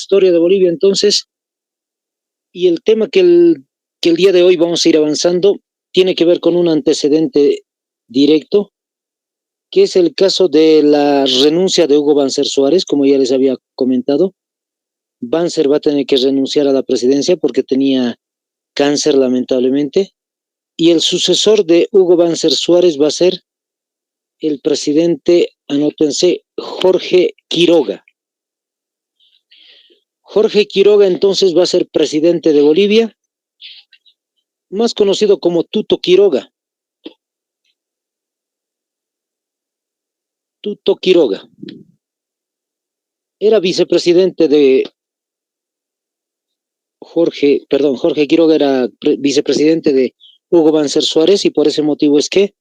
historia de Bolivia entonces, y el tema que el día de hoy vamos a ir avanzando tiene que ver con un antecedente directo, que es el caso de la renuncia de Hugo Banzer Suárez, como ya les había comentado. Banzer va a tener que renunciar a la presidencia porque tenía cáncer, lamentablemente, y el sucesor de Hugo Banzer Suárez va a ser el presidente, anótense, Jorge Quiroga. Jorge Quiroga entonces va a ser presidente de Bolivia, más conocido como Tuto Quiroga. Tuto Quiroga. Era vicepresidente de Jorge Quiroga era vicepresidente de Hugo Banzer Suárez, y por ese motivo es que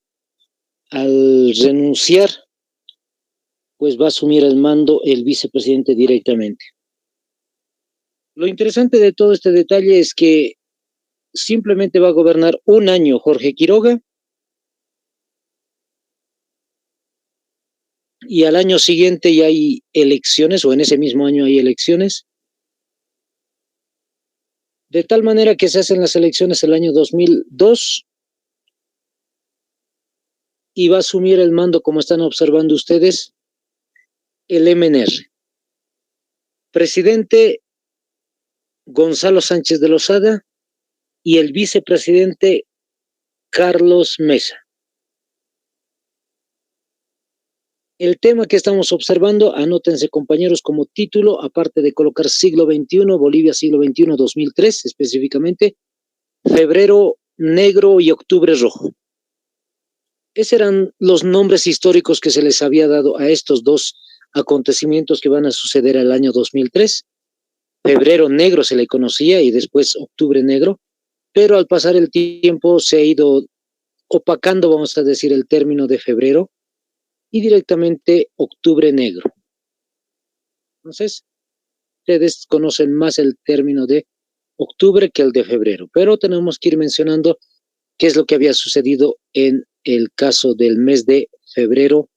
al renunciar, pues va a asumir el mando el vicepresidente directamente. Lo interesante de todo este detalle es que simplemente va a gobernar un año Jorge Quiroga, y al año siguiente ya hay elecciones, o en ese mismo año hay elecciones, de tal manera que se hacen las elecciones el año 2002, y va a asumir el mando, como están observando ustedes, el MNR. Presidente Gonzalo Sánchez de Lozada y el vicepresidente Carlos Mesa. El tema que estamos observando, anótense compañeros como título, aparte de colocar siglo XXI, Bolivia siglo XXI 2003 específicamente, febrero negro y octubre rojo. Esos eran los nombres históricos que se les había dado a estos dos acontecimientos que van a suceder al año 2003. Febrero negro se le conocía y después octubre negro, pero al pasar el tiempo se ha ido opacando, vamos a decir, el término de febrero, y directamente octubre negro. Entonces, ustedes conocen más el término de octubre que el de febrero, pero tenemos que ir mencionando qué es lo que había sucedido en el caso del mes de febrero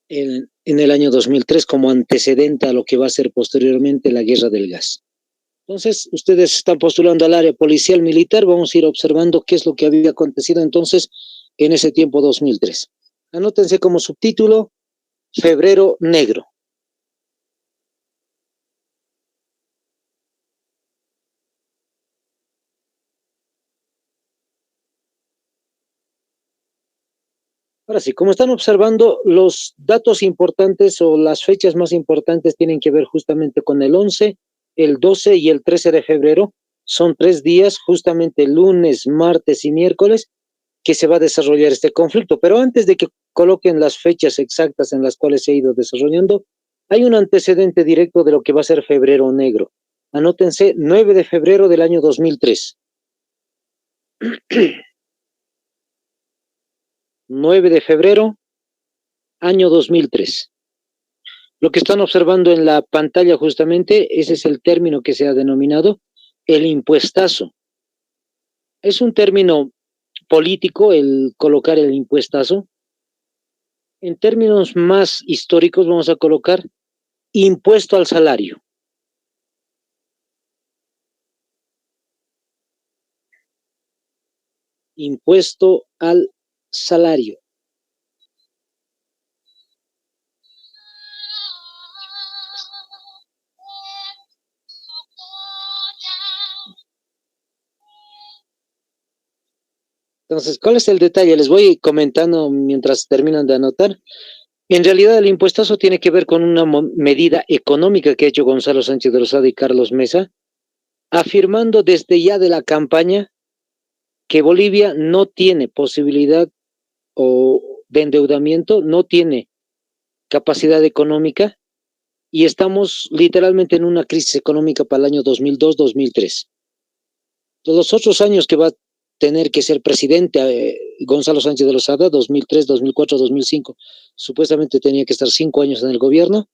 en el año 2003 como antecedente a lo que va a ser posteriormente la guerra del gas. Entonces, ustedes están postulando al área policial militar, vamos a ir observando qué es lo que había acontecido entonces en ese tiempo 2003. Anótense como subtítulo, febrero negro. Ahora sí, como están observando, los datos importantes o las fechas más importantes tienen que ver justamente con el 11, el 12 y el 13 de febrero. Son 3 días, justamente lunes, martes y miércoles, que se va a desarrollar este conflicto. Pero antes de que coloquen las fechas exactas en las cuales se ha ido desarrollando, hay un antecedente directo de lo que va a ser febrero negro. Anótense, 9 de febrero del año 2003. 9 de febrero, año 2003. Lo que están observando en la pantalla justamente, ese es el término que se ha denominado el impuestazo. Es un término político el colocar el impuestazo. En términos más históricos vamos a colocar impuesto al salario. Impuesto al salario. Entonces, ¿cuál es el detalle? Les voy comentando mientras terminan de anotar. En realidad, el impuestazo tiene que ver con una medida económica que ha hecho Gonzalo Sánchez de Lozada y Carlos Mesa, afirmando desde ya de la campaña que Bolivia no tiene posibilidad o de endeudamiento, no tiene capacidad económica, y estamos literalmente en una crisis económica para el año 2002-2003. Los otros años que va a tener que ser presidente Gonzalo Sánchez de Lozada, 2003, 2004, 2005, supuestamente tenía que estar 5 años en el gobierno.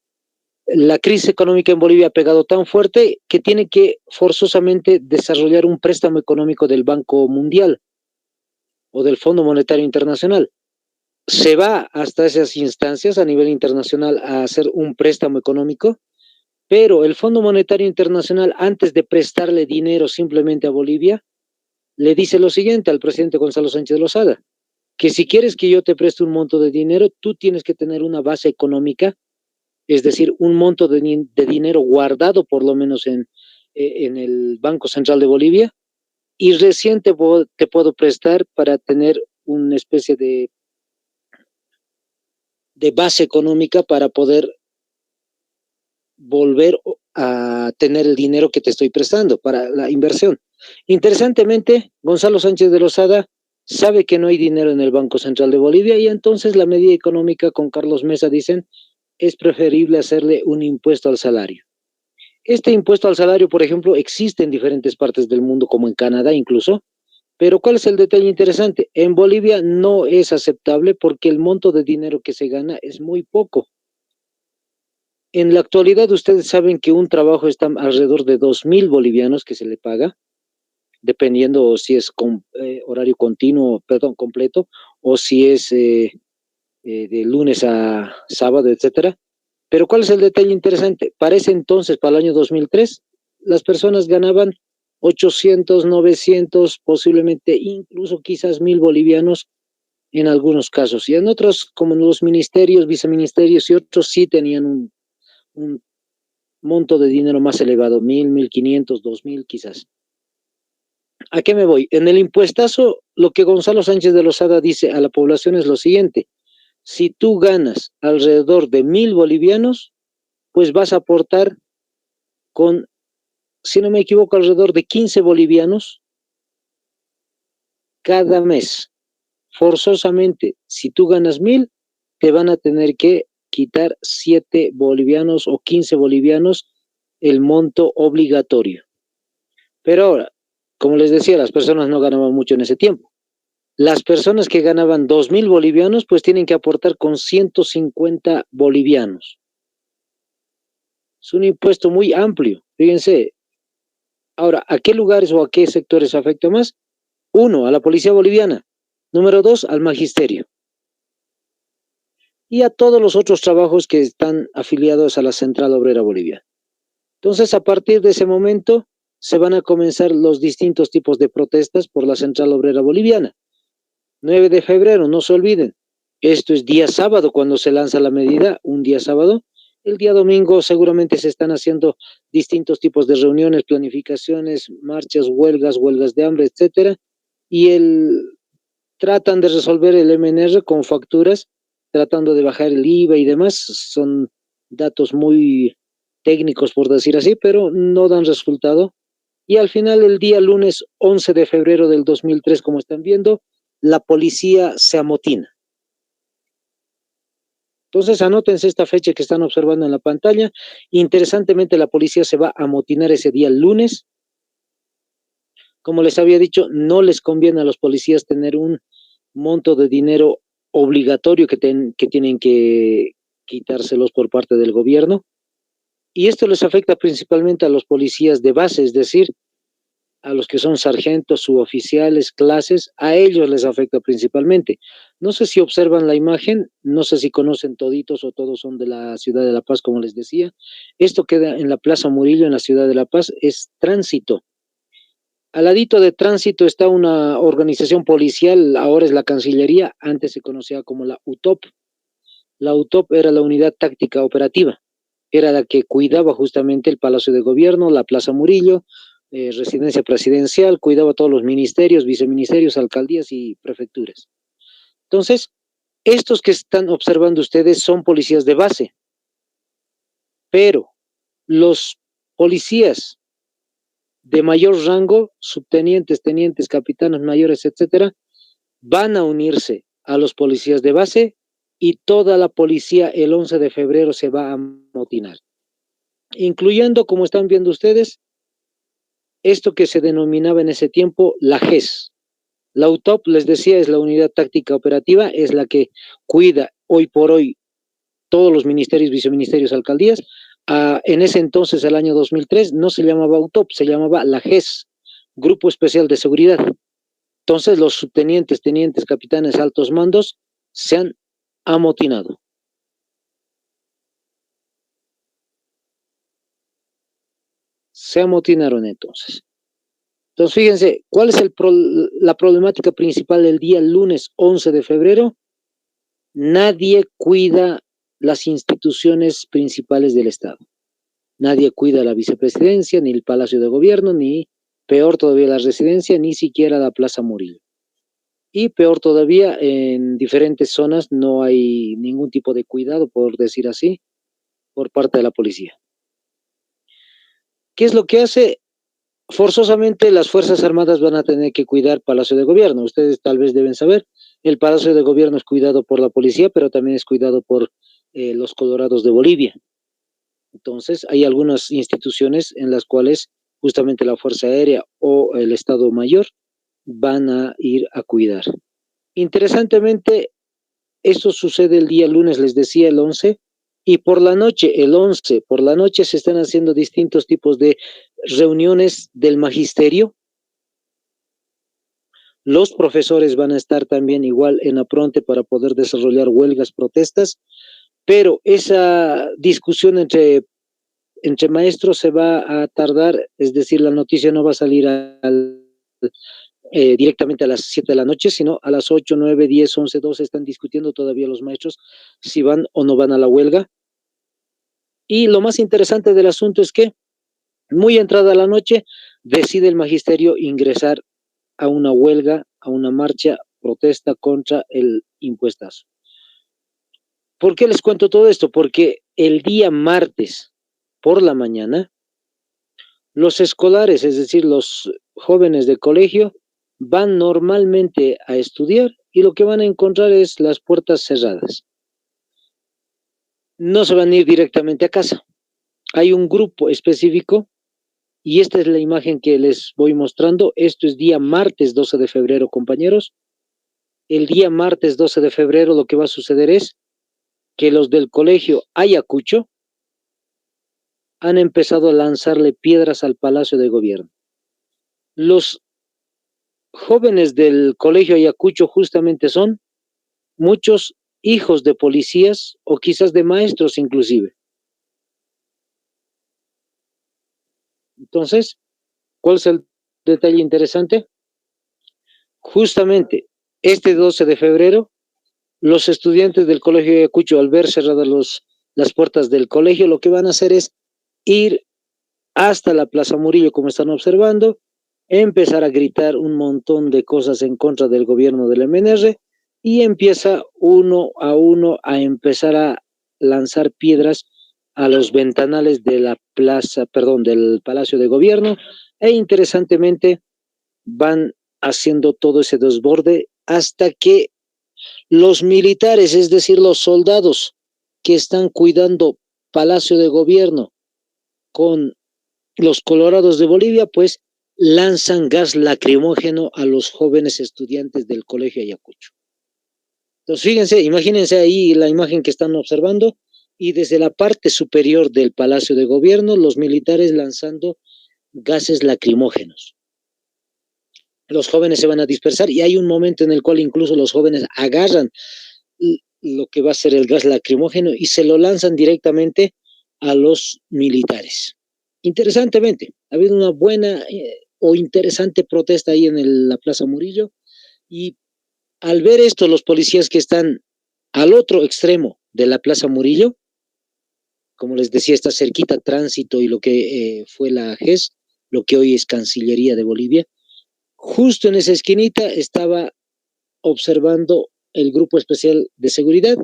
La crisis económica en Bolivia ha pegado tan fuerte que tiene que forzosamente desarrollar un préstamo económico del Banco Mundial o del Fondo Monetario Internacional. Se va hasta esas instancias a nivel internacional a hacer un préstamo económico, Pero el Fondo Monetario Internacional, antes de prestarle dinero simplemente a Bolivia, le dice lo siguiente al presidente Gonzalo Sánchez de Lozada, que si quieres que yo te preste un monto de dinero, tú tienes que tener una base económica, es decir, un monto de dinero guardado por lo menos en el Banco Central de Bolivia, y recién te puedo prestar para tener una especie de base económica para poder volver a tener el dinero que te estoy prestando para la inversión. Interesantemente, Gonzalo Sánchez de Lozada sabe que no hay dinero en el Banco Central de Bolivia y entonces la medida económica con Carlos Mesa dicen es preferible hacerle un impuesto al salario. Este impuesto al salario, por ejemplo, existe en diferentes partes del mundo, como en Canadá incluso, pero ¿cuál es el detalle interesante? En Bolivia no es aceptable porque el monto de dinero que se gana es muy poco. En la actualidad, ustedes saben que un trabajo está alrededor de 2.000 bolivianos que se le paga, dependiendo si es con horario continuo, perdón, completo, o si es de lunes a sábado, etcétera. Pero ¿cuál es el detalle interesante? Para ese entonces, para el año 2003, las personas ganaban 800, 900, posiblemente incluso quizás 1.000 bolivianos en algunos casos. Y en otros, como los ministerios, viceministerios y otros, sí tenían un monto de dinero más elevado, 1.000, 1.500, 2.000 quizás. ¿A qué me voy? En el impuestazo, lo que Gonzalo Sánchez de Lozada dice a la población es lo siguiente: si tú ganas alrededor de 1.000 bolivianos, pues vas a aportar con, si no me equivoco, alrededor de 15 bolivianos cada mes. Forzosamente, si tú ganas 1.000, te van a tener que quitar 7 bolivianos o 15 bolivianos el monto obligatorio. Pero ahora, como les decía, las personas no ganaban mucho en ese tiempo. Las personas que ganaban 2.000 bolivianos, pues tienen que aportar con 150 bolivianos. Es un impuesto muy amplio. Fíjense, ahora, ¿a qué lugares o a qué sectores afecta más? Uno, a la policía boliviana. Número dos, al magisterio. Y a todos los otros trabajos que están afiliados a la Central Obrera Boliviana. Entonces, a partir de ese momento, se van a comenzar los distintos tipos de protestas por la Central Obrera Boliviana. 9 de febrero, no se olviden. Esto es día sábado cuando se lanza la medida, un día sábado. El día domingo seguramente se están haciendo distintos tipos de reuniones, planificaciones, marchas, huelgas de hambre, etcétera. Y tratan de resolver el MNR con facturas, tratando de bajar el IVA y demás. Son datos muy técnicos, por decir así, pero no dan resultado. Y al final, el día lunes 11 de febrero del 2003, como están viendo, la policía se amotina. Entonces, anótense esta fecha que están observando en la pantalla. Interesantemente, la policía se va a amotinar ese día lunes. Como les había dicho, no les conviene a los policías tener un monto de dinero obligatorio que tienen que quitárselos por parte del gobierno. Y esto les afecta principalmente a los policías de base, es decir, a los que son sargentos, suboficiales, clases, a ellos les afecta principalmente. No sé si observan la imagen, no sé si conocen toditos o todos son de la ciudad de La Paz, como les decía. Esto queda en la Plaza Murillo, en la ciudad de La Paz, es tránsito. Al ladito de tránsito está una organización policial, ahora es la Cancillería, antes se conocía como la UTOP. La UTOP era la Unidad Táctica Operativa, era la que cuidaba justamente el Palacio de Gobierno, la Plaza Murillo, residencia presidencial, cuidaba todos los ministerios, viceministerios, alcaldías y prefecturas. Entonces, estos que están observando ustedes son policías de base, pero los policías de mayor rango, subtenientes, tenientes, capitanes mayores, etcétera, van a unirse a los policías de base y toda la policía el 11 de febrero se va a amotinar, incluyendo, como están viendo ustedes, esto que se denominaba en ese tiempo la GES. La UTOP, les decía, es la Unidad Táctica Operativa, es la que cuida hoy por hoy todos los ministerios, viceministerios, alcaldías. En ese entonces, el año 2003, no se llamaba UTOP, se llamaba la GES, Grupo Especial de Seguridad. Entonces, los subtenientes, tenientes, capitanes, altos mandos se han amotinado. Se amotinaron entonces. Entonces, fíjense, ¿cuál es la problemática principal del día lunes 11 de febrero? Nadie cuida las instituciones principales del Estado. Nadie cuida la vicepresidencia, ni el Palacio de Gobierno, ni peor todavía la residencia, ni siquiera la Plaza Murillo. Y peor todavía, en diferentes zonas no hay ningún tipo de cuidado, por decir así, por parte de la policía. ¿Qué es lo que hace? Forzosamente las Fuerzas Armadas van a tener que cuidar Palacio de Gobierno. Ustedes tal vez deben saber, el Palacio de Gobierno es cuidado por la policía, pero también es cuidado por los Colorados de Bolivia. Entonces, hay algunas instituciones en las cuales justamente la Fuerza Aérea o el Estado Mayor van a ir a cuidar. Interesantemente, esto sucede el día lunes, les decía, el 11, y por la noche, el 11, por la noche se están haciendo distintos tipos de reuniones del magisterio. Los profesores van a estar también igual en Apronte para poder desarrollar huelgas, protestas, pero esa discusión entre maestros se va a tardar, es decir, la noticia no va a salir directamente a las 7 de la noche, sino a las 8, 9, 10, 11, 12 están discutiendo todavía los maestros si van o no van a la huelga. Y lo más interesante del asunto es que, muy entrada la noche, decide el magisterio ingresar a una huelga, a una marcha, protesta contra el impuestazo. ¿Por qué les cuento todo esto? Porque el día martes por la mañana, los escolares, es decir, los jóvenes de colegio, van normalmente a estudiar y lo que van a encontrar es las puertas cerradas. No se van a ir directamente a casa. Hay un grupo específico y esta es la imagen que les voy mostrando. Esto es día martes 12 de febrero, compañeros. El día martes 12 de febrero lo que va a suceder es que los del colegio Ayacucho han empezado a lanzarle piedras al Palacio de Gobierno. Los jóvenes del colegio Ayacucho justamente son muchos hijos de policías o quizás de maestros inclusive. Entonces, ¿cuál es el detalle interesante? Justamente este 12 de febrero, los estudiantes del colegio Ayacucho, al ver cerradas las puertas del colegio, lo que van a hacer es ir hasta la Plaza Murillo, como están observando, empezar a gritar un montón de cosas en contra del gobierno del MNR y empieza uno a empezar a lanzar piedras a los ventanales de la plaza, perdón, del Palacio de Gobierno e interesantemente van haciendo todo ese desborde hasta que los militares, es decir, los soldados que están cuidando Palacio de Gobierno con los Colorados de Bolivia, pues lanzan gas lacrimógeno a los jóvenes estudiantes del colegio Ayacucho. Entonces, fíjense, imagínense ahí la imagen que están observando y desde la parte superior del Palacio de Gobierno, los militares lanzando gases lacrimógenos. Los jóvenes se van a dispersar y hay un momento en el cual incluso los jóvenes agarran lo que va a ser el gas lacrimógeno y se lo lanzan directamente a los militares. Interesantemente, ha habido una buena o interesante protesta ahí en la Plaza Murillo y al ver esto, los policías que están al otro extremo de la Plaza Murillo, como les decía, está cerquita Tránsito y lo que fue la GES, lo que hoy es Cancillería de Bolivia, justo en esa esquinita estaba observando el grupo especial de seguridad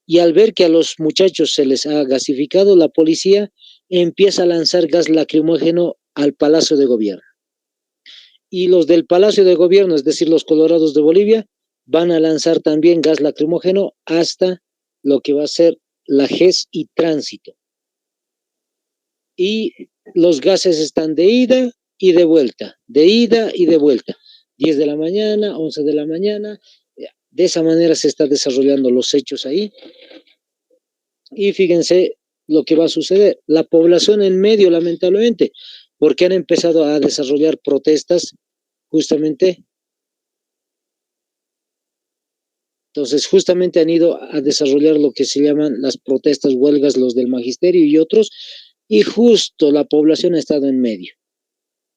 y al ver que a los muchachos se les ha gasificado, la policía empieza a lanzar gas lacrimógeno al Palacio de Gobierno. Y los del Palacio de Gobierno, es decir, los Colorados de Bolivia, van a lanzar también gas lacrimógeno hasta lo que va a ser la GES y Tránsito. Y los gases están de ida y de vuelta, de ida y de vuelta. 10 de la mañana, 11 de la mañana. De esa manera se están desarrollando los hechos ahí. Y fíjense lo que va a suceder. La población en medio, lamentablemente, porque han empezado a desarrollar protestas justamente. Entonces, justamente han ido a desarrollar lo que se llaman las protestas, huelgas, los del magisterio y otros, y justo la población ha estado en medio.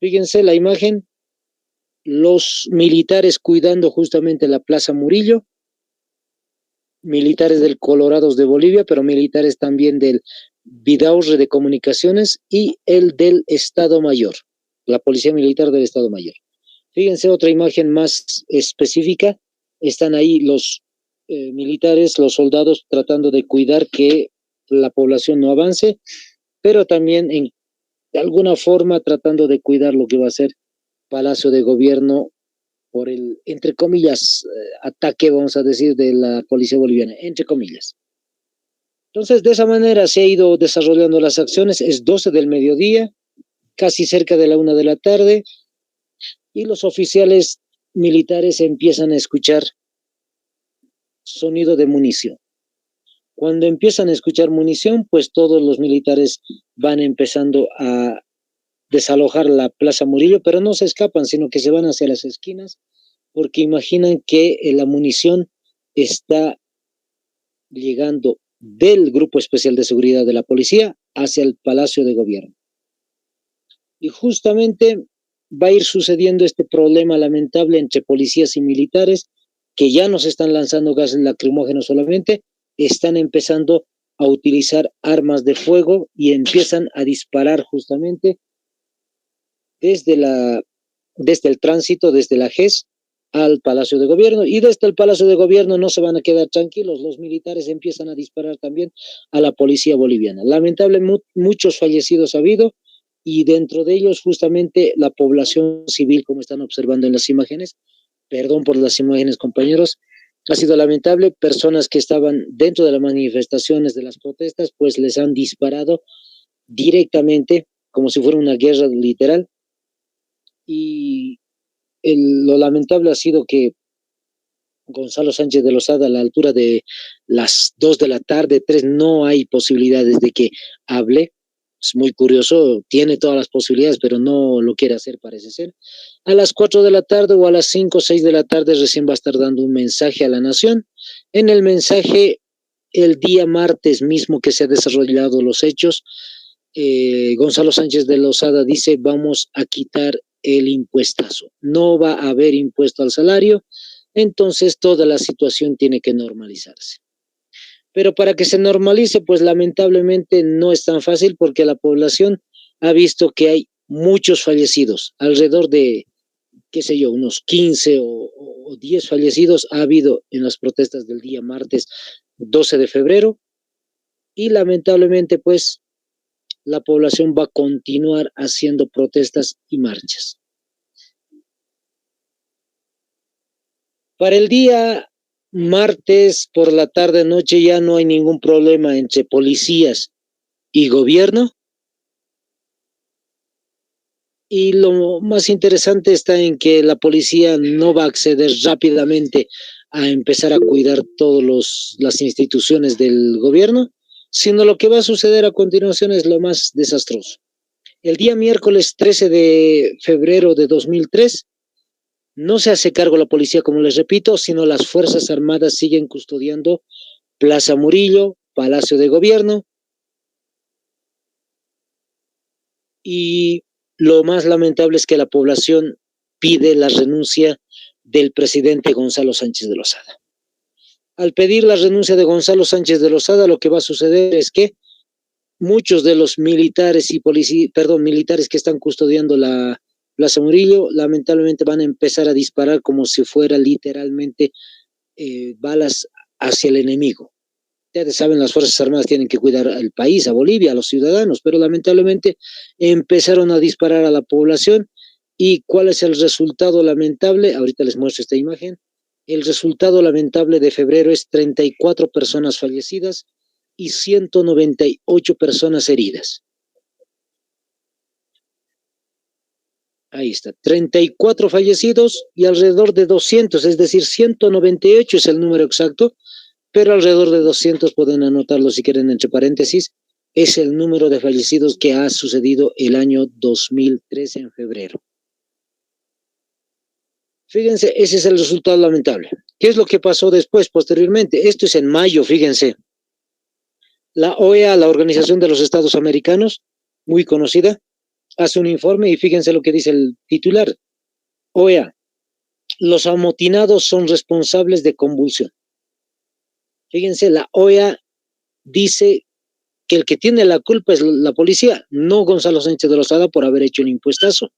Fíjense la imagen, los militares cuidando justamente la Plaza Murillo, militares del Colorados de Bolivia, pero militares también del Vidaurre de Comunicaciones y el del Estado Mayor, la Policía Militar del Estado Mayor. Fíjense otra imagen más específica, están ahí los militares, los soldados tratando de cuidar que la población no avance, pero también de alguna forma tratando de cuidar lo que va a ser Palacio de Gobierno por el, entre comillas, ataque, vamos a decir, de la policía boliviana, entre comillas. Entonces, de esa manera se ha ido desarrollando las acciones, es 12 del mediodía, casi cerca de la 1 de la tarde, y los oficiales militares empiezan a escuchar sonido de munición. Cuando empiezan a escuchar munición, pues todos los militares van empezando a desalojar la Plaza Murillo, pero no se escapan, sino que se van hacia las esquinas, porque imaginan que la munición está llegando del Grupo Especial de Seguridad de la Policía hacia el Palacio de Gobierno. Y justamente va a ir sucediendo este problema lamentable entre policías y militares, que ya no se están lanzando gases lacrimógenos solamente, están empezando a utilizar armas de fuego y empiezan a disparar justamente desde el tránsito, desde la GES al Palacio de Gobierno, y desde el Palacio de Gobierno no se van a quedar tranquilos, los militares empiezan a disparar también a la policía boliviana. Lamentablemente muchos fallecidos ha habido, y dentro de ellos justamente la población civil, como están observando en las imágenes, perdón por las imágenes compañeros, ha sido lamentable, personas que estaban dentro de las manifestaciones, de las protestas, pues les han disparado directamente, como si fuera una guerra literal, y lo lamentable ha sido que Gonzalo Sánchez de Lozada, a la altura de las 2 de la tarde, 3, no hay posibilidades de que hable. Es muy curioso, tiene todas las posibilidades, pero no lo quiere hacer, parece ser. A las 4 de la tarde o a las 5 o 6 de la tarde recién va a estar dando un mensaje a la nación. En el mensaje, el día martes mismo que se han desarrollado los hechos, Gonzalo Sánchez de Lozada dice: vamos a quitar el impuestazo, no va a haber impuesto al salario, entonces toda la situación tiene que normalizarse. Pero para que se normalice, pues lamentablemente no es tan fácil, porque la población ha visto que hay muchos fallecidos, alrededor de, qué sé yo, unos 15 o 10 fallecidos ha habido en las protestas del día martes 12 de febrero, y lamentablemente pues la población va a continuar haciendo protestas y marchas. Para el día martes por la tarde noche ya no hay ningún problema entre policías y gobierno. Y lo más interesante está en que la policía no va a acceder rápidamente a empezar a cuidar todas las instituciones del gobierno, sino lo que va a suceder a continuación es lo más desastroso. El día miércoles 13 de febrero de 2003, no se hace cargo la policía, como les repito, sino las Fuerzas Armadas siguen custodiando Plaza Murillo, Palacio de Gobierno, y lo más lamentable es que la población pide la renuncia del presidente Gonzalo Sánchez de Lozada. Al pedir la renuncia de Gonzalo Sánchez de Lozada, lo que va a suceder es que muchos de los militares y militares que están custodiando la Plaza Murillo, lamentablemente van a empezar a disparar como si fuera literalmente balas hacia el enemigo. Ustedes saben, las Fuerzas Armadas tienen que cuidar al país, a Bolivia, a los ciudadanos, pero lamentablemente empezaron a disparar a la población. ¿Y cuál es el resultado lamentable? Ahorita les muestro esta imagen. El resultado lamentable de febrero es 34 personas fallecidas y 198 personas heridas. Ahí está, 34 fallecidos y alrededor de 200, es decir, 198 es el número exacto, pero alrededor de 200, pueden anotarlo si quieren entre paréntesis, es el número de fallecidos que ha sucedido el año 2013 en febrero. Fíjense, ese es el resultado lamentable. ¿Qué es lo que pasó después, posteriormente? Esto es en mayo, fíjense. La OEA, la Organización de los Estados Americanos, muy conocida, hace un informe y fíjense lo que dice el titular. OEA, los amotinados son responsables de convulsión. Fíjense, la OEA dice que el que tiene la culpa es la policía, no Gonzalo Sánchez de Lozada por haber hecho un impuestazo.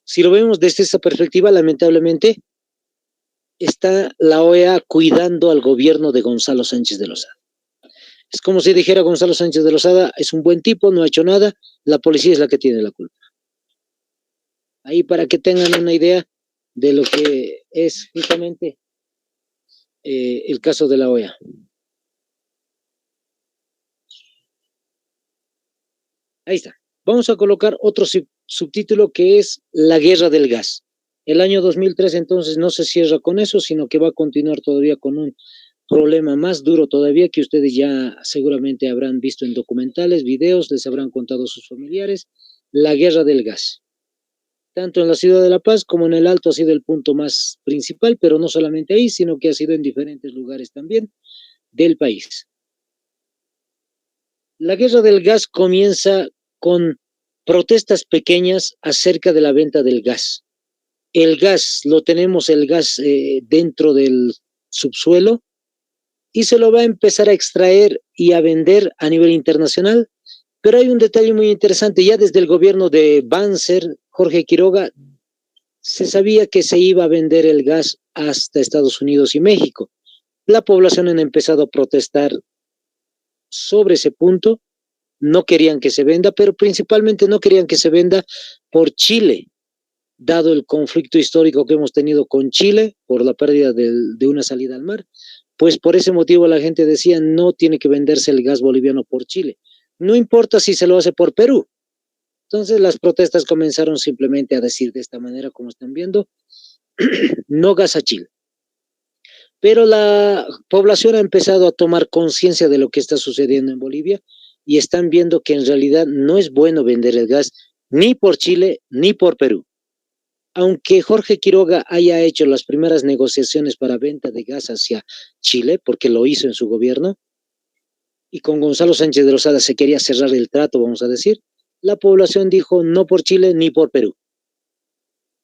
Si lo vemos desde esa perspectiva, lamentablemente, está la OEA cuidando al gobierno de Gonzalo Sánchez de Lozada. Es como si dijera Gonzalo Sánchez de Lozada, es un buen tipo, no ha hecho nada, la policía es la que tiene la culpa. Ahí para que tengan una idea de lo que es justamente el caso de la OEA. Ahí está. Vamos a colocar otro subtítulo que es La guerra del gas. El año 2003 entonces no se cierra con eso, sino que va a continuar todavía con un problema más duro todavía que ustedes ya seguramente habrán visto en documentales, videos, les habrán contado sus familiares, la guerra del gas. Tanto en la ciudad de La Paz como en el Alto ha sido el punto más principal, pero no solamente ahí, sino que ha sido en diferentes lugares también del país. La guerra del gas comienza con protestas pequeñas acerca de la venta del gas. El gas, lo tenemos el gas dentro del subsuelo y se lo va a empezar a extraer y a vender a nivel internacional, pero hay un detalle muy interesante, ya desde el gobierno de Banzer, Jorge Quiroga, se sabía que se iba a vender el gas hasta Estados Unidos y México. La población ha empezado a protestar sobre ese punto, no querían que se venda, pero principalmente no querían que se venda por Chile, dado el conflicto histórico que hemos tenido con Chile por la pérdida de una salida al mar, pues por ese motivo la gente decía no tiene que venderse el gas boliviano por Chile, no importa si se lo hace por Perú. Entonces las protestas comenzaron simplemente a decir de esta manera, como están viendo, no gas a Chile. Pero la población ha empezado a tomar conciencia de lo que está sucediendo en Bolivia y están viendo que en realidad no es bueno vender el gas ni por Chile ni por Perú. Aunque Jorge Quiroga haya hecho las primeras negociaciones para venta de gas hacia Chile, porque lo hizo en su gobierno, y con Gonzalo Sánchez de Lozada se quería cerrar el trato, vamos a decir, la población dijo no por Chile ni por Perú.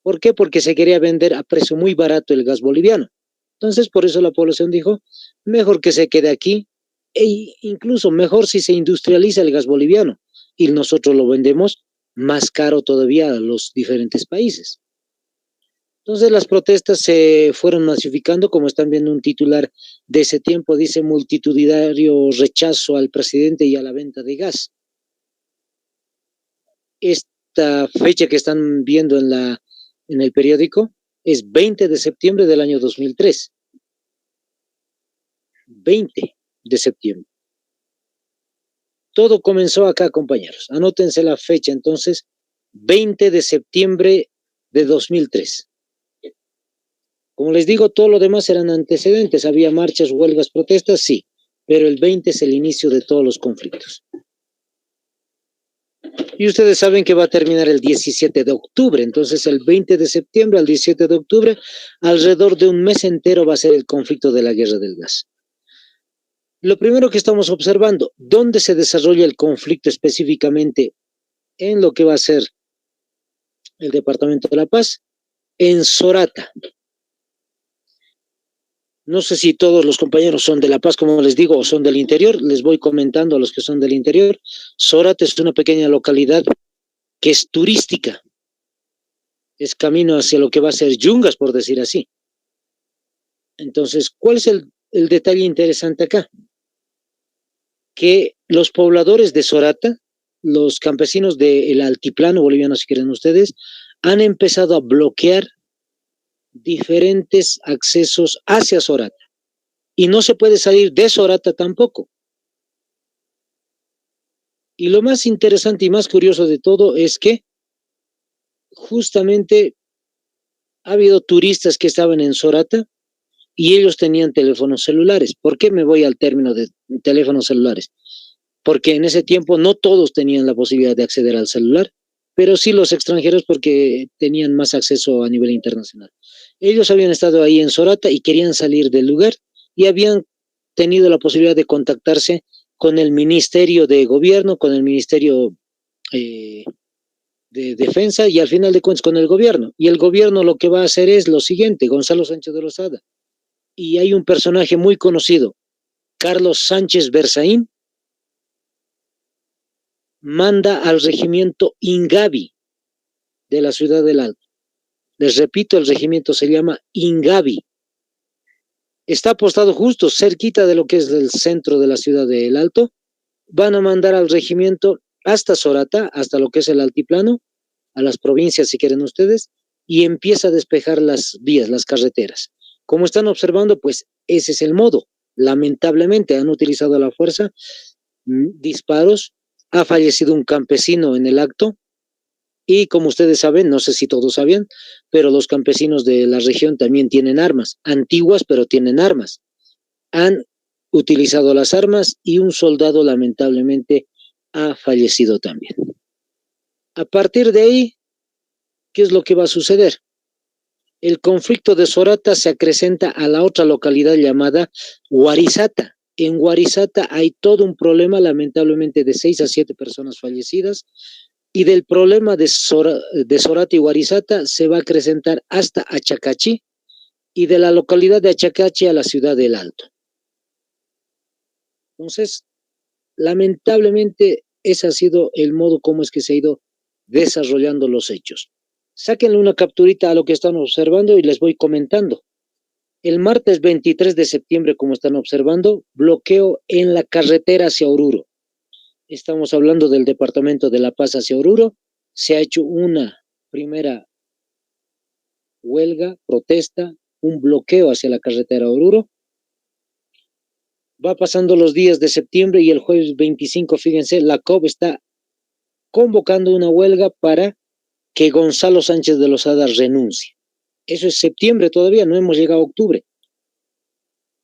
¿Por qué? Porque se quería vender a precio muy barato el gas boliviano. Entonces, por eso la población dijo, mejor que se quede aquí, e incluso mejor si se industrializa el gas boliviano y nosotros lo vendemos más caro todavía a los diferentes países. Entonces las protestas se fueron masificando, como están viendo un titular de ese tiempo, dice multitudinario rechazo al presidente y a la venta de gas. Esta fecha que están viendo en el periódico es 20 de septiembre del año 2003. 20 de septiembre. Todo comenzó acá, compañeros. Anótense la fecha, entonces, 20 de septiembre de 2003. Como les digo, todo lo demás eran antecedentes. Había marchas, huelgas, protestas, sí, pero el 20 es el inicio de todos los conflictos. Y ustedes saben que va a terminar el 17 de octubre, entonces el 20 de septiembre al 17 de octubre, alrededor de un mes entero va a ser el conflicto de la guerra del gas. Lo primero que estamos observando, ¿dónde se desarrolla el conflicto específicamente en lo que va a ser el Departamento de La Paz? En Sorata. No sé si todos los compañeros son de La Paz, como les digo, o son del interior. Les voy comentando a los que son del interior. Sorata es una pequeña localidad que es turística. Es camino hacia lo que va a ser Yungas, por decir así. Entonces, ¿cuál es el detalle interesante acá? Que los pobladores de Sorata, los campesinos del altiplano boliviano, si quieren ustedes, han empezado a bloquear diferentes accesos hacia Sorata. Y no se puede salir de Sorata tampoco. Y lo más interesante y más curioso de todo es que justamente ha habido turistas que estaban en Sorata y ellos tenían teléfonos celulares. ¿Por qué me voy al término de teléfonos celulares? Porque en ese tiempo no todos tenían la posibilidad de acceder al celular, pero sí los extranjeros porque tenían más acceso a nivel internacional. Ellos habían estado ahí en Sorata y querían salir del lugar y habían tenido la posibilidad de contactarse con el Ministerio de Gobierno, con el Ministerio de Defensa y al final de cuentas con el gobierno. Y el gobierno lo que va a hacer es lo siguiente, Gonzalo Sánchez de Lozada. Y hay un personaje muy conocido, Carlos Sánchez Berzaín, manda al regimiento Ingavi de la ciudad del Alto. Les repito, el regimiento se llama Ingavi. Está apostado justo cerquita de lo que es el centro de la ciudad del Alto. Van a mandar al regimiento hasta Sorata, hasta lo que es el altiplano, a las provincias si quieren ustedes, y empieza a despejar las vías, las carreteras. Como están observando, pues ese es el modo. Lamentablemente han utilizado la fuerza, disparos, ha fallecido un campesino en el acto, y como ustedes saben, no sé si todos sabían, pero los campesinos de la región también tienen armas, antiguas, pero tienen armas. Han utilizado las armas y un soldado lamentablemente ha fallecido también. A partir de ahí, ¿qué es lo que va a suceder? El conflicto de Sorata se acrecenta a la otra localidad llamada Huarizata. En Huarizata hay todo un problema, lamentablemente, de 6 a 7 personas fallecidas, y del problema de Sorata y Huarizata se va a acrecentar hasta Achacachi, y de la localidad de Achacachi a la ciudad del Alto. Entonces, lamentablemente, ese ha sido el modo como es que se ha ido desarrollando los hechos. Sáquenle una capturita a lo que están observando y les voy comentando. El martes 23 de septiembre, como están observando, bloqueo en la carretera hacia Oruro. Estamos hablando del departamento de La Paz hacia Oruro. Se ha hecho una primera huelga, protesta, un bloqueo hacia la carretera Oruro. Va pasando los días de septiembre y el jueves 25, fíjense, la COP está convocando una huelga para que Gonzalo Sánchez de Lozada renuncie. Eso es septiembre todavía, no hemos llegado a octubre.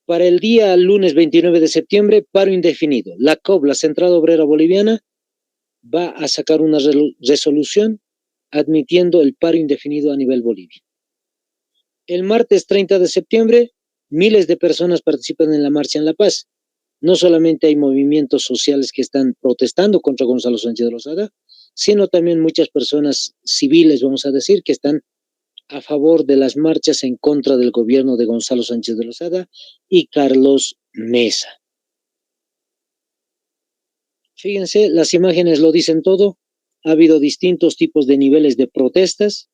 Para el día lunes 29 de septiembre, paro indefinido. La COB, la Central Obrera Boliviana, va a sacar una resolución admitiendo el paro indefinido a nivel Bolivia. El martes 30 de septiembre, miles de personas participan en la marcha en La Paz. No solamente hay movimientos sociales que están protestando contra Gonzalo Sánchez de Lozada, sino también muchas personas civiles, vamos a decir, que están a favor de las marchas en contra del gobierno de Gonzalo Sánchez de Lozada y Carlos Mesa. Fíjense, las imágenes lo dicen todo. Ha habido distintos tipos de niveles de protestas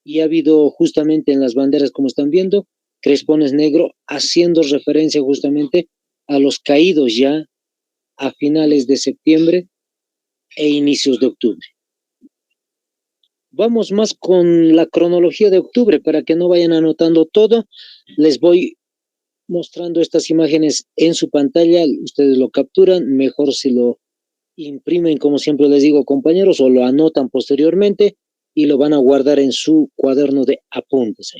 y ha habido justamente en las banderas, como están viendo, crespones negro, haciendo referencia justamente a los caídos ya a finales de septiembre e inicios de octubre. Vamos más con la cronología de octubre para que no vayan anotando todo. Les voy mostrando estas imágenes en su pantalla. Ustedes lo capturan, mejor si lo imprimen, como siempre les digo, compañeros, o lo anotan posteriormente y lo van a guardar en su cuaderno de apuntes.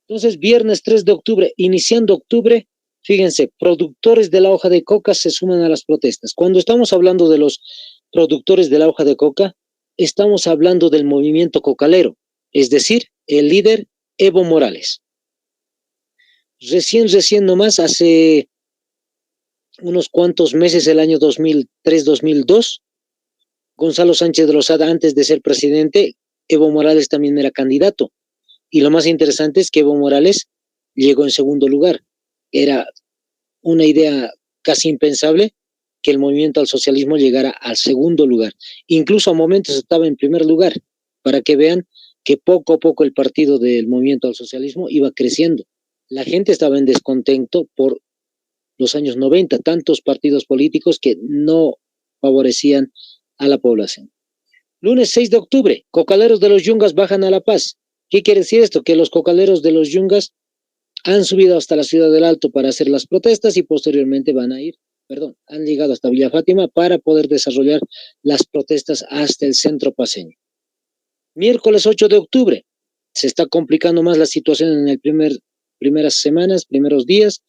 Entonces, viernes 3 de octubre, iniciando octubre, fíjense, productores de la hoja de coca se suman a las protestas. Cuando estamos hablando de los productores de la hoja de coca, estamos hablando del movimiento cocalero, es decir, el líder Evo Morales. Recién nomás, hace unos cuantos meses, el año 2003-2002, Gonzalo Sánchez de Lozada, antes de ser presidente, Evo Morales también era candidato. Y lo más interesante es que Evo Morales llegó en segundo lugar. Era una idea casi impensable que el movimiento al socialismo llegara al segundo lugar. Incluso a momentos estaba en primer lugar, para que vean que poco a poco el partido del movimiento al socialismo iba creciendo. La gente estaba en descontento por los años 90, tantos partidos políticos que no favorecían a la población. Lunes 6 de octubre, cocaleros de los Yungas bajan a La Paz. ¿Qué quiere decir esto? Que los cocaleros de los Yungas han subido hasta la ciudad del Alto para hacer las protestas y posteriormente han llegado hasta Villa Fátima para poder desarrollar las protestas hasta el centro paceño. Miércoles 8 de octubre, se está complicando más la situación en el primeras semanas, primeros días,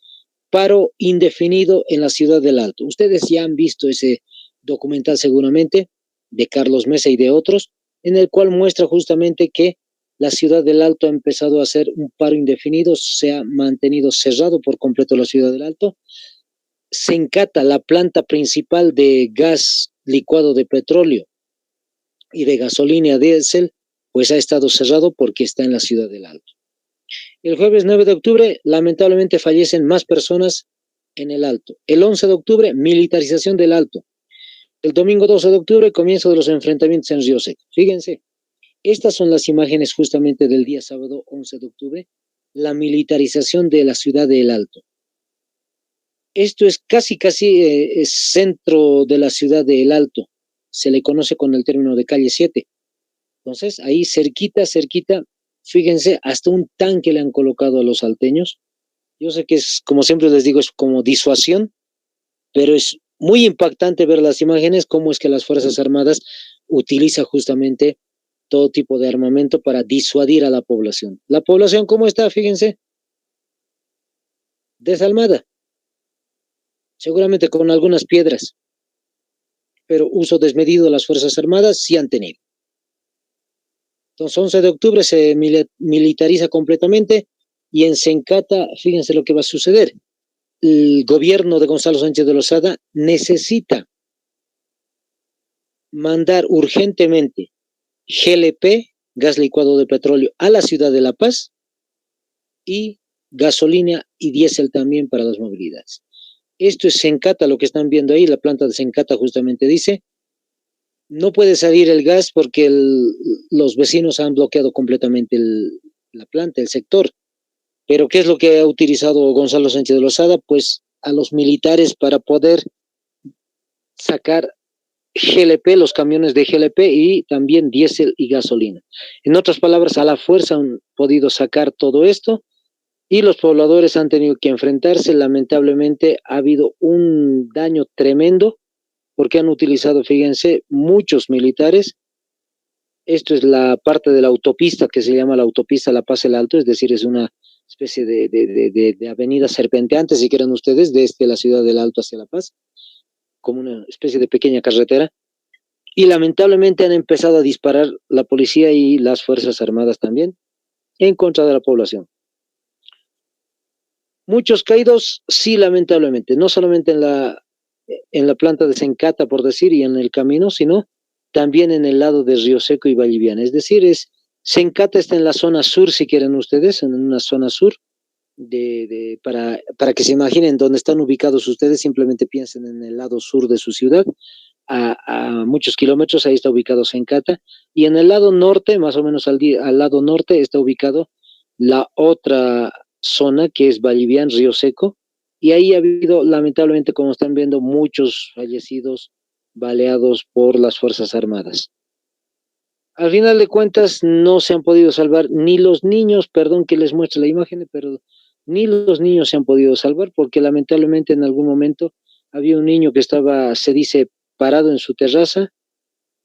paro indefinido en la ciudad del Alto. Ustedes ya han visto ese documental seguramente de Carlos Mesa y de otros, en el cual muestra justamente que la ciudad del Alto ha empezado a hacer un paro indefinido, se ha mantenido cerrado por completo la ciudad del Alto, Sencata, la planta principal de gas licuado de petróleo y de gasolina diésel, pues ha estado cerrado porque está en la ciudad del Alto. El jueves 9 de octubre, lamentablemente fallecen más personas en el Alto. El 11 de octubre, militarización del Alto. El domingo 12 de octubre, comienzo de los enfrentamientos en Río Seco. Fíjense, estas son las imágenes justamente del día sábado 11 de octubre, la militarización de la ciudad de El Alto. Esto es casi es centro de la ciudad de El Alto. Se le conoce con el término de calle 7. Entonces, ahí cerquita, fíjense, hasta un tanque le han colocado a los salteños. Yo sé que es, como siempre les digo, es como disuasión, pero es muy impactante ver las imágenes, cómo es que las Fuerzas Armadas utilizan justamente todo tipo de armamento para disuadir a la población. La población, ¿cómo está? Fíjense, desalmada, seguramente con algunas piedras, pero uso desmedido de las Fuerzas Armadas sí han tenido. Entonces, 11 de octubre se militariza completamente y en Sencata, fíjense lo que va a suceder. El gobierno de Gonzalo Sánchez de Lozada necesita mandar urgentemente GLP, gas licuado de petróleo, a la ciudad de La Paz y gasolina y diésel también para las movilidades. Esto es Sencata, lo que están viendo ahí, la planta de Sencata justamente dice, no puede salir el gas porque los vecinos han bloqueado completamente la planta, el sector. Pero ¿qué es lo que ha utilizado Gonzalo Sánchez de Lozada? Pues a los militares para poder sacar GLP, los camiones de GLP y también diésel y gasolina. En otras palabras, a la fuerza han podido sacar todo esto y los pobladores han tenido que enfrentarse. Lamentablemente ha habido un daño tremendo porque han utilizado, fíjense, muchos militares. Esto es la parte de la autopista que se llama la autopista La Paz el Alto, es decir, es una especie de avenida serpenteante, si quieren ustedes, desde la ciudad del Alto hacia La Paz, como una especie de pequeña carretera. Y lamentablemente han empezado a disparar la policía y las Fuerzas Armadas también en contra de la población. Muchos caídos, sí, lamentablemente, no solamente en la planta de Sencata, por decir, y en el camino, sino también en el lado de Río Seco y Valliviana. Es decir, Sencata está en la zona sur, si quieren ustedes, en una zona sur, para que se imaginen dónde están ubicados ustedes, simplemente piensen en el lado sur de su ciudad, a muchos kilómetros, ahí está ubicado Sencata, y en el lado norte, más o menos al lado norte, está ubicado la otra zona que es Vallivian, Río Seco, y ahí ha habido, lamentablemente, como están viendo, muchos fallecidos, baleados por las Fuerzas Armadas. Al final de cuentas, no se han podido salvar ni los niños, perdón que les muestre la imagen, pero ni los niños se han podido salvar porque lamentablemente en algún momento había un niño que estaba, se dice, parado en su terraza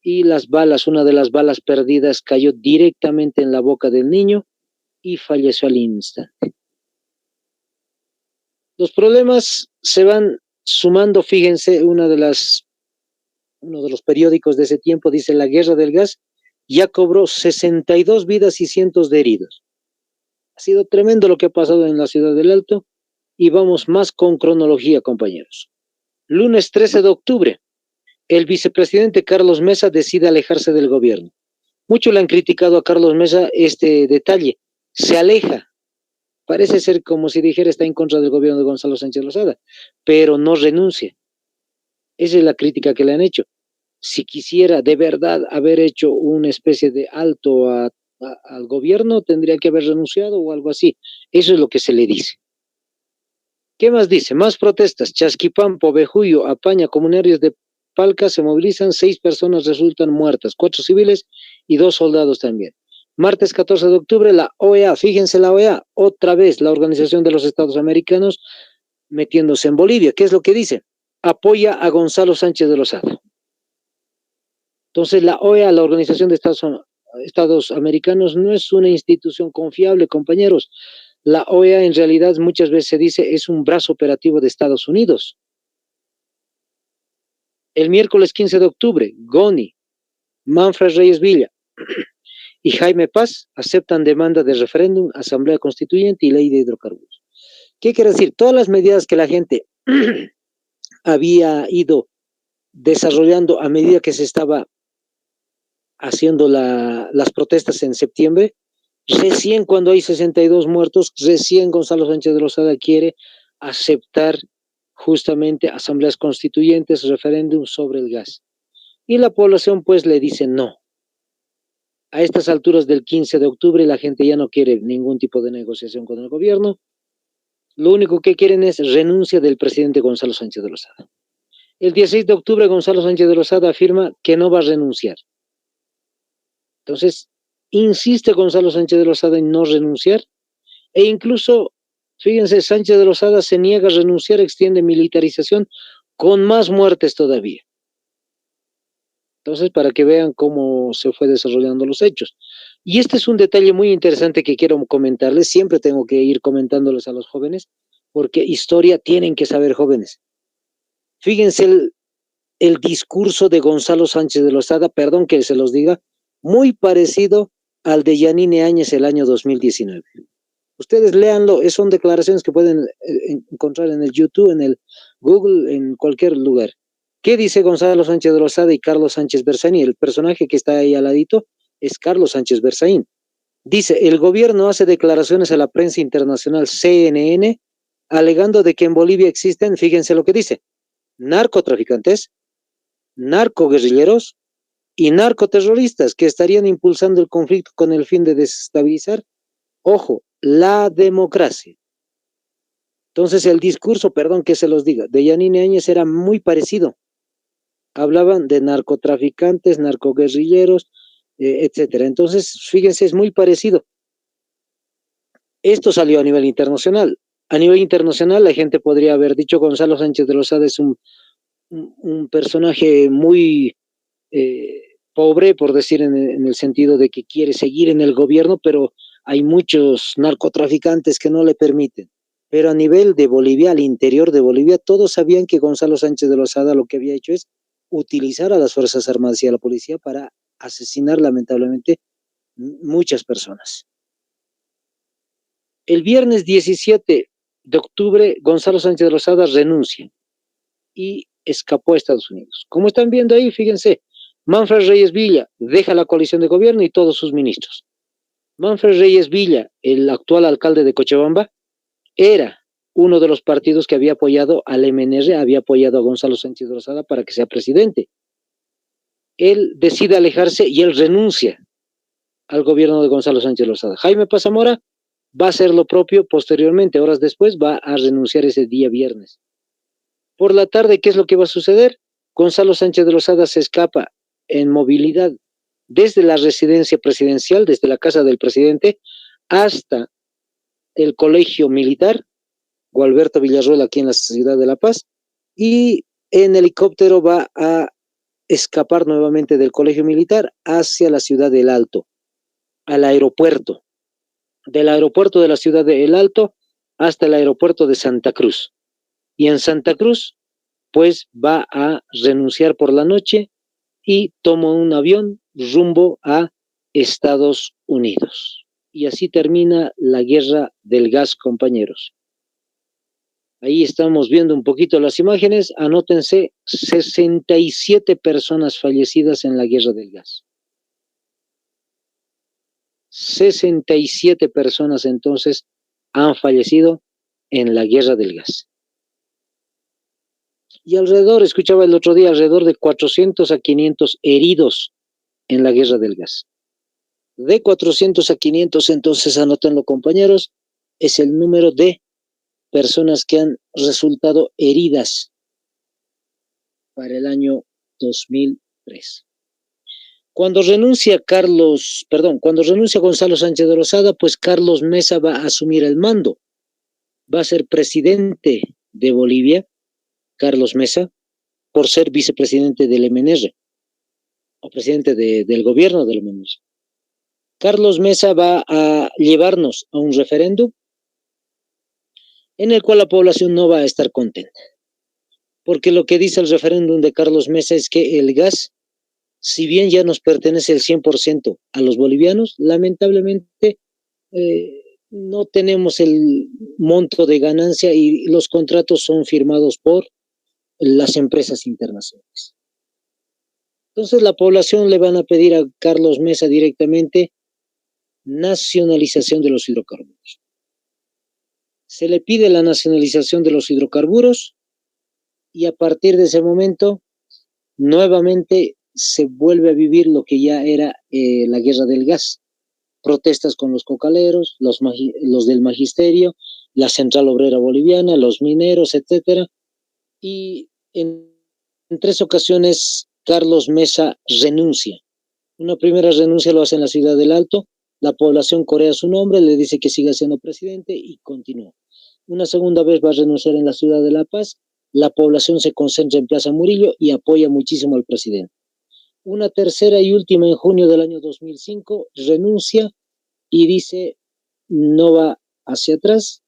y las balas, una de las balas perdidas cayó directamente en la boca del niño y falleció al instante. Los problemas se van sumando, fíjense, uno de los periódicos de ese tiempo dice la guerra del gas ya cobró 62 vidas y cientos de heridos. Ha sido tremendo lo que ha pasado en la ciudad del Alto y vamos más con cronología, compañeros. Lunes 13 de octubre, el vicepresidente Carlos Mesa decide alejarse del gobierno. Muchos le han criticado a Carlos Mesa este detalle. Se aleja. Parece ser como si dijera está en contra del gobierno de Gonzalo Sánchez Lozada, pero no renuncia. Esa es la crítica que le han hecho. Si quisiera de verdad haber hecho una especie de alto al gobierno, tendría que haber renunciado o algo así. Eso es lo que se le dice. ¿Qué más dice? Más protestas. Chasquipampo, Bejuyo, Apaña, comunarios de Palca se movilizan, 6 personas resultan muertas, 4 civiles y 2 soldados también. Martes 14 de octubre, la OEA, fíjense la OEA, otra vez la Organización de los Estados Americanos metiéndose en Bolivia. ¿Qué es lo que dice? Apoya a Gonzalo Sánchez de Lozada. Entonces la OEA, la Organización de Estados Americanos, no es una institución confiable, compañeros. La OEA en realidad muchas veces se dice es un brazo operativo de Estados Unidos. El miércoles 15 de octubre, Goni, Manfred Reyes Villa y Jaime Paz aceptan demanda de referéndum, asamblea constituyente y ley de hidrocarburos. ¿Qué quiere decir? Todas las medidas que la gente había ido desarrollando a medida que se estaba haciendo las protestas en septiembre. Recién cuando hay 62 muertos, recién Gonzalo Sánchez de Lozada quiere aceptar justamente asambleas constituyentes, referéndum sobre el gas. Y la población pues le dice no. A estas alturas del 15 de octubre la gente ya no quiere ningún tipo de negociación con el gobierno. Lo único que quieren es renuncia del presidente Gonzalo Sánchez de Lozada. El 16 de octubre Gonzalo Sánchez de Lozada afirma que no va a renunciar. Entonces, insiste Gonzalo Sánchez de Lozada en no renunciar e incluso, fíjense, Sánchez de Lozada se niega a renunciar, extiende militarización con más muertes todavía. Entonces, para que vean cómo se fue desarrollando los hechos. Y este es un detalle muy interesante que quiero comentarles, siempre tengo que ir comentándoles a los jóvenes, porque historia tienen que saber jóvenes. Fíjense el discurso de Gonzalo Sánchez de Lozada, perdón que se los diga, muy parecido al de Yanine Áñez el año 2019. Ustedes léanlo, son declaraciones que pueden encontrar en el YouTube, en el Google, en cualquier lugar. ¿Qué dice Gonzalo Sánchez de Lozada y Carlos Sánchez Berzaín? El personaje que está ahí al ladito es Carlos Sánchez Berzaín. Dice, el gobierno hace declaraciones a la prensa internacional CNN alegando de que en Bolivia existen, fíjense lo que dice, narcotraficantes, narcoguerrilleros y narcoterroristas que estarían impulsando el conflicto con el fin de desestabilizar, ojo, la democracia. Entonces el discurso, perdón que se los diga, de Yanine Áñez era muy parecido. Hablaban de narcotraficantes, narcoguerrilleros, etcétera. Entonces, fíjense, es muy parecido. Esto salió a nivel internacional. A nivel internacional, la gente podría haber dicho Gonzalo Sánchez de Lozada es un personaje muy pobre, por decir en el sentido de que quiere seguir en el gobierno, pero hay muchos narcotraficantes que no le permiten. Pero a nivel de Bolivia, al interior de Bolivia, todos sabían que Gonzalo Sánchez de Lozada lo que había hecho es utilizar a las Fuerzas Armadas y a la policía para asesinar lamentablemente muchas personas. El viernes 17 de octubre, Gonzalo Sánchez de Lozada renuncia y escapó a Estados Unidos. Como están viendo ahí, fíjense, Manfred Reyes Villa deja la coalición de gobierno y todos sus ministros. Manfred Reyes Villa, el actual alcalde de Cochabamba, era uno de los partidos que había apoyado al MNR, había apoyado a Gonzalo Sánchez de Lozada para que sea presidente. Él decide alejarse y él renuncia al gobierno de Gonzalo Sánchez de Lozada. Jaime Pazamora va a hacer lo propio posteriormente, horas después va a renunciar ese día viernes. Por la tarde, ¿qué es lo que va a suceder? Gonzalo Sánchez de Lozada se escapa en movilidad desde la residencia presidencial, desde la casa del presidente, hasta el colegio militar, Gualberto Villarroel, aquí en la ciudad de La Paz, y en helicóptero va a escapar nuevamente del colegio militar hacia la ciudad del Alto, al aeropuerto, del aeropuerto de la ciudad de El Alto hasta el aeropuerto de Santa Cruz. Y en Santa Cruz, pues va a renunciar por la noche y toma un avión rumbo a Estados Unidos. Y así termina la guerra del gas, compañeros. Ahí estamos viendo un poquito las imágenes. Anótense, 67 personas fallecidas en la guerra del gas. 67 personas entonces han fallecido en la guerra del gas. Y alrededor, escuchaba el otro día, alrededor de 400 a 500 heridos en la guerra del gas. De 400 a 500, entonces anótenlo, compañeros, es el número de personas que han resultado heridas para el año 2003. Cuando renuncia Gonzalo Sánchez de Lozada, pues Carlos Mesa va a asumir el mando. Va a ser presidente de Bolivia, Carlos Mesa, por ser vicepresidente del MNR, o presidente del gobierno del MNR. Carlos Mesa va a llevarnos a un referéndum en el cual la población no va a estar contenta. Porque lo que dice el referéndum de Carlos Mesa es que el gas, si bien ya nos pertenece el 100% a los bolivianos, lamentablemente no tenemos el monto de ganancia y los contratos son firmados por las empresas internacionales. Entonces la población le van a pedir a Carlos Mesa directamente nacionalización de los hidrocarburos. Se le pide la nacionalización de los hidrocarburos y a partir de ese momento nuevamente se vuelve a vivir lo que ya era la guerra del gas. Protestas con los cocaleros, los del magisterio, la Central Obrera Boliviana, los mineros, etcétera. Y en 3 ocasiones Carlos Mesa renuncia. Una primera renuncia lo hace en la ciudad del Alto, la población corea su nombre, le dice que siga siendo presidente y continúa. Una segunda vez va a renunciar en la ciudad de La Paz, la población se concentra en Plaza Murillo y apoya muchísimo al presidente. Una tercera y última en junio del año 2005, renuncia y dice no va hacia atrás,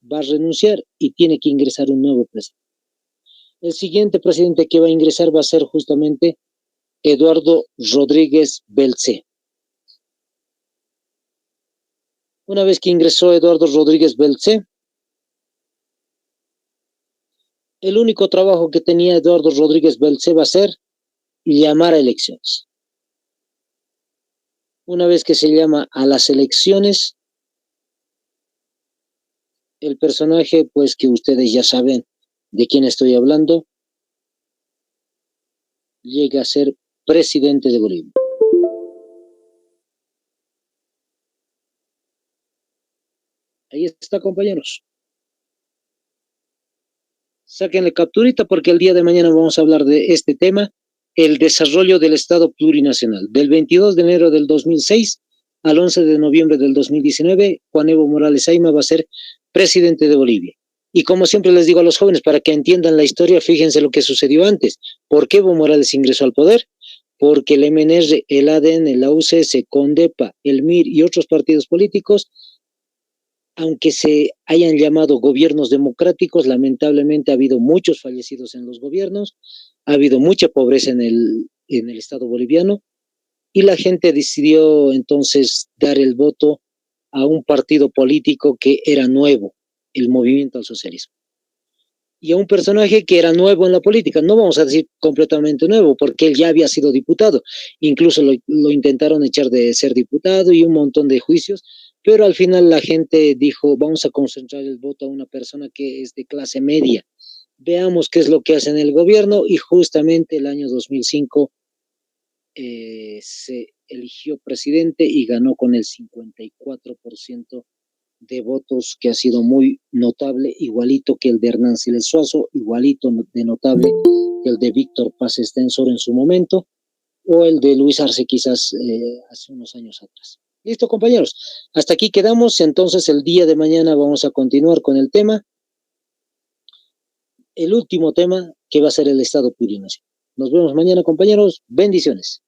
va a renunciar y tiene que ingresar un nuevo presidente. El siguiente presidente que va a ingresar va a ser justamente Eduardo Rodríguez Belcé. Una vez que ingresó Eduardo Rodríguez Belcé, el único trabajo que tenía Eduardo Rodríguez Belcé va a ser llamar a elecciones. Una vez que se llama a las elecciones, el personaje, pues que ustedes ya saben de quién estoy hablando, llega a ser presidente de Bolivia. Ahí está, compañeros. Sáquenle capturita porque el día de mañana vamos a hablar de este tema, el desarrollo del Estado plurinacional. Del 22 de enero del 2006 al 11 de noviembre del 2019, Juan Evo Morales Ayma va a ser presidente de Bolivia. Y como siempre les digo a los jóvenes, para que entiendan la historia, fíjense lo que sucedió antes. ¿Por qué Evo Morales ingresó al poder? Porque el MNR, el ADN, la UCS, CONDEPA, el MIR y otros partidos políticos, aunque se hayan llamado gobiernos democráticos, lamentablemente ha habido muchos fallecidos en los gobiernos, ha habido mucha pobreza en el Estado boliviano, y la gente decidió entonces dar el voto a un partido político que era nuevo, el Movimiento al Socialismo. Y a un personaje que era nuevo en la política, no vamos a decir completamente nuevo, porque él ya había sido diputado, incluso lo intentaron echar de ser diputado y un montón de juicios, pero al final la gente dijo, vamos a concentrar el voto a una persona que es de clase media, veamos qué es lo que hace en el gobierno, y justamente el año 2005 se eligió presidente y ganó con el 54% de votos, que ha sido muy notable, igualito que el de Hernán Siles Suazo, igualito de notable que el de Víctor Paz Estensor en su momento, o el de Luis Arce quizás hace unos años atrás. Listo, compañeros, hasta aquí quedamos. Entonces el día de mañana vamos a continuar con el tema, el último tema, que va a ser el Estado plurinacional. Nos vemos mañana, compañeros. Bendiciones.